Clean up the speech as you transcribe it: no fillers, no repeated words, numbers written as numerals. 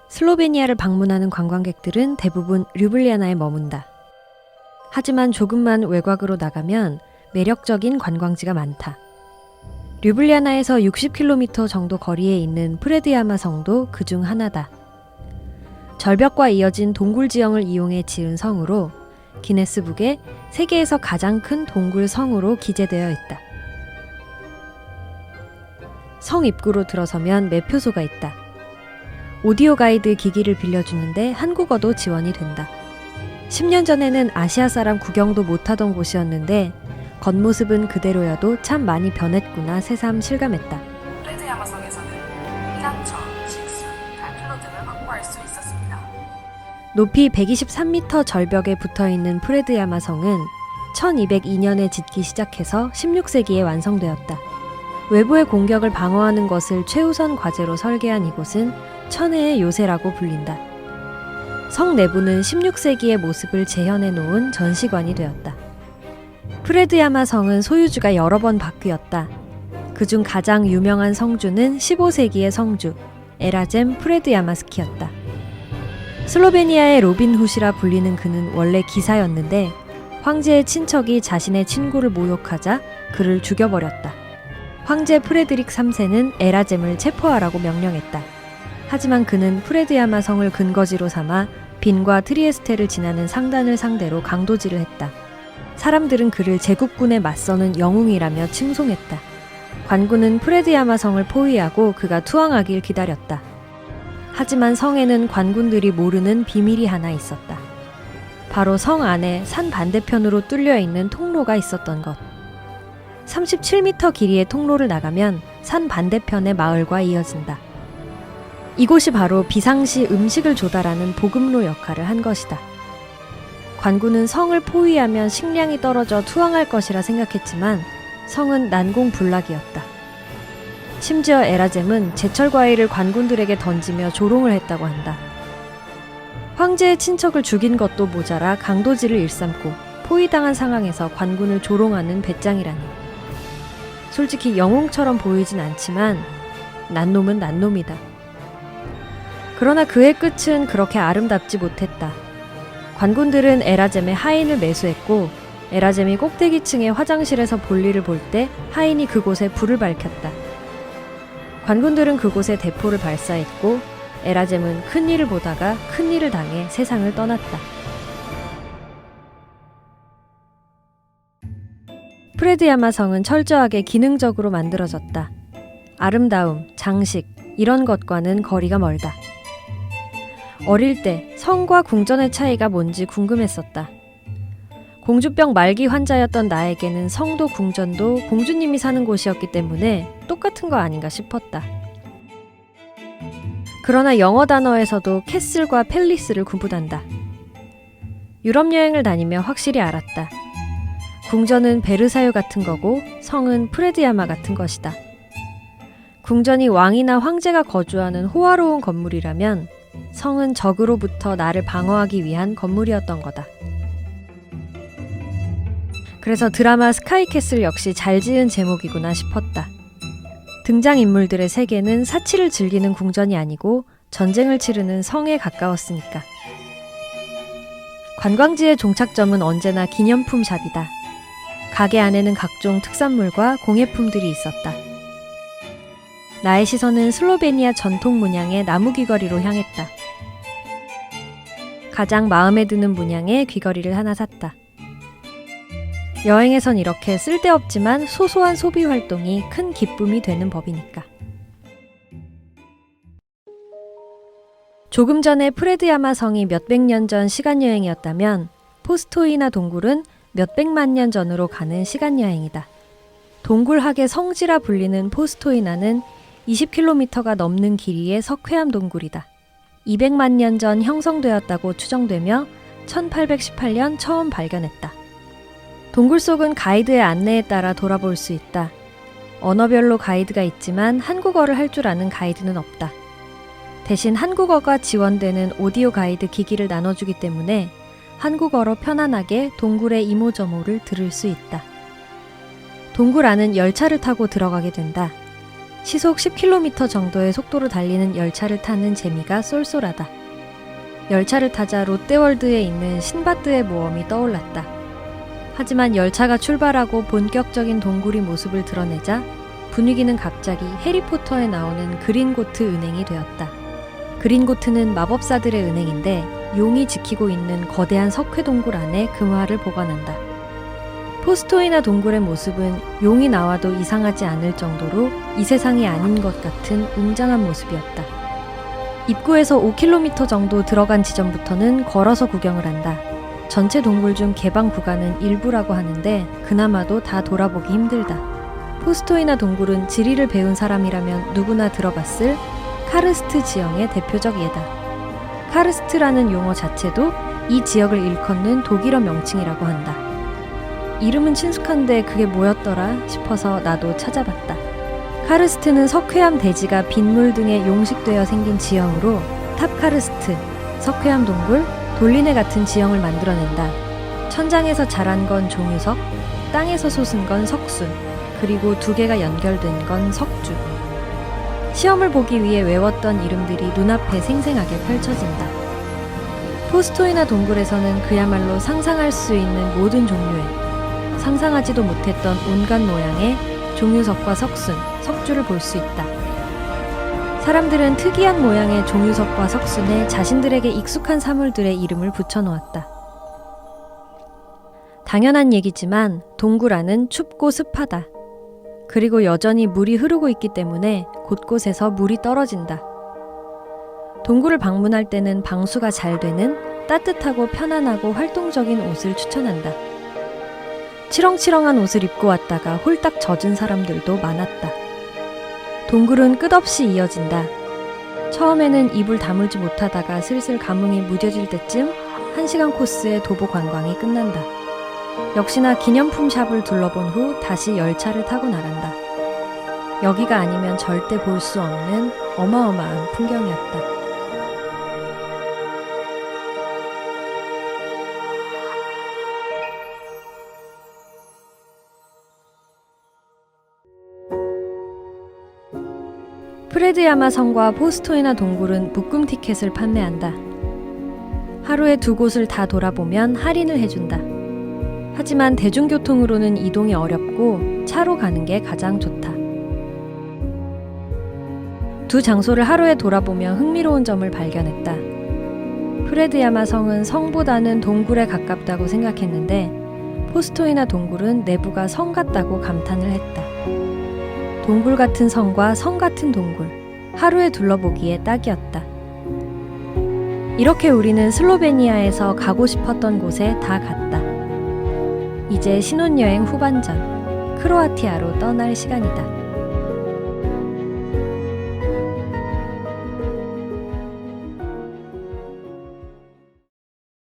슬로베니아를 방문하는 관광객들은 대부분 류블리아나에 머문다. 하지만 조금만 외곽으로 나가면 매력적인 관광지가 많다. 류블리아나에서 60km 정도 거리에 있는 프레드야마 성도 그중 하나다. 절벽과 이어진 동굴 지형을 이용해 지은 성으로 기네스북에 세계에서 가장 큰 동굴 성으로 기재되어 있다. 성 입구로 들어서면 매표소가 있다. 오디오 가이드 기기를 빌려주는데 한국어도 지원이 된다. 10년 전에는 아시아 사람 구경도 못하던 곳이었는데 겉모습은 그대로여도 참 많이 변했구나 새삼 실감했다. 프레드야마성에서는避難처, 식수, 달플로 등을 확보할 수 있었습니다. 높이 123m 절벽에 붙어있는 프레드야마 성은 1202년에 짓기 시작해서 16세기에 완성되었다. 외부의 공격을 방어하는 것을 최우선 과제로 설계한 이곳은 천혜의 요새라고 불린다. 성 내부는 16세기의 모습을 재현해 놓은 전시관이 되었다. 프레드야마 성은 소유주가 여러 번 바뀌었다. 그중 가장 유명한 성주는 15세기의 성주 에라젬 프레드야마스키였다. 슬로베니아의 로빈 훗이라 불리는 그는 원래 기사였는데 황제의 친척이 자신의 친구를 모욕하자 그를 죽여버렸다. 황제 프레드릭 3세는 에라젬을 체포하라고 명령했다. 하지만 그는 프레드야마 성을 근거지로 삼아 빈과 트리에스테를 지나는 상단을 상대로 강도질을 했다. 사람들은 그를 제국군에 맞서는 영웅이라며 칭송했다. 관군은 프레드야마 성을 포위하고 그가 투항하길 기다렸다. 하지만 성에는 관군들이 모르는 비밀이 하나 있었다. 바로 성 안에 산 반대편으로 뚫려 있는 통로가 있었던 것. 37m 길이의 통로를 나가면 산 반대편의 마을과 이어진다. 이곳이 바로 비상시 음식을 조달하는 보급로 역할을 한 것이다. 관군은 성을 포위하면 식량이 떨어져 투항할 것이라 생각했지만 성은 난공불락이었다. 심지어 에라젬은 제철 과일을 관군들에게 던지며 조롱을 했다고 한다. 황제의 친척을 죽인 것도 모자라 강도질을 일삼고 포위당한 상황에서 관군을 조롱하는 배짱이라니. 솔직히 영웅처럼 보이진 않지만 난놈은 난놈이다. 그러나 그의 끝은 그렇게 아름답지 못했다. 관군들은 에라젬의 하인을 매수했고 에라젬이 꼭대기층의 화장실에서 볼일을 볼 때 하인이 그곳에 불을 밝혔다. 관군들은 그곳에 대포를 발사했고 에라젬은 큰일을 보다가 큰일을 당해 세상을 떠났다. 프레드야마 성은 철저하게 기능적으로 만들어졌다. 아름다움, 장식, 이런 것과는 거리가 멀다. 어릴 때 성과 궁전의 차이가 뭔지 궁금했었다. 공주병 말기 환자였던 나에게는 성도 궁전도 공주님이 사는 곳이었기 때문에 똑같은 거 아닌가 싶었다. 그러나 영어 단어에서도 캐슬과 팰리스를 구분한다. 유럽 여행을 다니며 확실히 알았다. 궁전은 베르사유 같은 거고 성은 프레드야마 같은 것이다. 궁전이 왕이나 황제가 거주하는 호화로운 건물이라면 성은 적으로부터 나를 방어하기 위한 건물이었던 거다. 그래서 드라마 스카이캐슬 역시 잘 지은 제목이구나 싶었다. 등장인물들의 세계는 사치를 즐기는 궁전이 아니고 전쟁을 치르는 성에 가까웠으니까. 관광지의 종착점은 언제나 기념품 샵이다. 가게 안에는 각종 특산물과 공예품들이 있었다. 나의 시선은 슬로베니아 전통 문양의 나무 귀걸이로 향했다. 가장 마음에 드는 문양의 귀걸이를 하나 샀다. 여행에선 이렇게 쓸데없지만 소소한 소비 활동이 큰 기쁨이 되는 법이니까. 조금 전에 프레드야마 성이 몇백 년 전 시간여행이었다면 포스토이나 동굴은 몇백만 년 전으로 가는 시간여행이다. 동굴학의 성지라 불리는 포스토이나는 20km가 넘는 길이의 석회암 동굴이다. 200만 년 전 형성되었다고 추정되며 1818년 처음 발견했다. 동굴 속은 가이드의 안내에 따라 돌아볼 수 있다. 언어별로 가이드가 있지만 한국어를 할 줄 아는 가이드는 없다. 대신 한국어가 지원되는 오디오 가이드 기기를 나눠주기 때문에 한국어로 편안하게 동굴의 이모저모를 들을 수 있다. 동굴 안은 열차를 타고 들어가게 된다. 시속 10km 정도의 속도로 달리는 열차를 타는 재미가 쏠쏠하다. 열차를 타자 롯데월드에 있는 신바드의 모험이 떠올랐다. 하지만 열차가 출발하고 본격적인 동굴이 모습을 드러내자 분위기는 갑자기 해리포터에 나오는 그린고트 은행이 되었다. 그린고트는 마법사들의 은행인데 용이 지키고 있는 거대한 석회 동굴 안에 금화를 보관한다. 포스토이나 동굴의 모습은 용이 나와도 이상하지 않을 정도로 이 세상이 아닌 것 같은 웅장한 모습이었다. 입구에서 5km 정도 들어간 지점부터는 걸어서 구경을 한다. 전체 동굴 중 개방 구간은 일부라고 하는데 그나마도 다 돌아보기 힘들다. 포스토이나 동굴은 지리를 배운 사람이라면 누구나 들어봤을 카르스트 지형의 대표적 예다. 카르스트라는 용어 자체도 이 지역을 일컫는 독일어 명칭이라고 한다. 이름은 친숙한데 그게 뭐였더라 싶어서 나도 찾아봤다. 카르스트는 석회암 대지가 빗물 등에 용식되어 생긴 지형으로 탑카르스트, 석회암 동굴, 돌리네 같은 지형을 만들어낸다. 천장에서 자란 건 종유석, 땅에서 솟은 건 석순, 그리고 두 개가 연결된 건 석주. 시험을 보기 위해 외웠던 이름들이 눈앞에 생생하게 펼쳐진다. 포스토이나 동굴에서는 그야말로 상상할 수 있는 모든 종류의 상상하지도 못했던 온갖 모양의 종유석과 석순, 석주를 볼 수 있다. 사람들은 특이한 모양의 종유석과 석순에 자신들에게 익숙한 사물들의 이름을 붙여놓았다. 당연한 얘기지만 동굴 안은 춥고 습하다. 그리고 여전히 물이 흐르고 있기 때문에 곳곳에서 물이 떨어진다. 동굴을 방문할 때는 방수가 잘 되는 따뜻하고 편안하고 활동적인 옷을 추천한다. 치렁치렁한 옷을 입고 왔다가 홀딱 젖은 사람들도 많았다. 동굴은 끝없이 이어진다. 처음에는 입을 다물지 못하다가 슬슬 감흥이 무뎌질 때쯤 1시간 코스의 도보 관광이 끝난다. 역시나 기념품 샵을 둘러본 후 다시 열차를 타고 나간다. 여기가 아니면 절대 볼 수 없는 어마어마한 풍경이었다. 프레드야마 성과 포스토이나 동굴은 묶음 티켓을 판매한다. 하루에 2곳을 다 돌아보면 할인을 해준다. 하지만 대중교통으로는 이동이 어렵고 차로 가는 게 가장 좋다. 두 장소를 하루에 돌아보며 흥미로운 점을 발견했다. 프레드야마 성은 성보다는 동굴에 가깝다고 생각했는데 포스토이나 동굴은 내부가 성 같다고 감탄을 했다. 동굴 같은 성과 성 같은 동굴, 하루에 둘러보기에 딱이었다. 이렇게 우리는 슬로베니아에서 가고 싶었던 곳에 다 갔다. 이제 신혼여행 후반전, 크로아티아로 떠날 시간이다.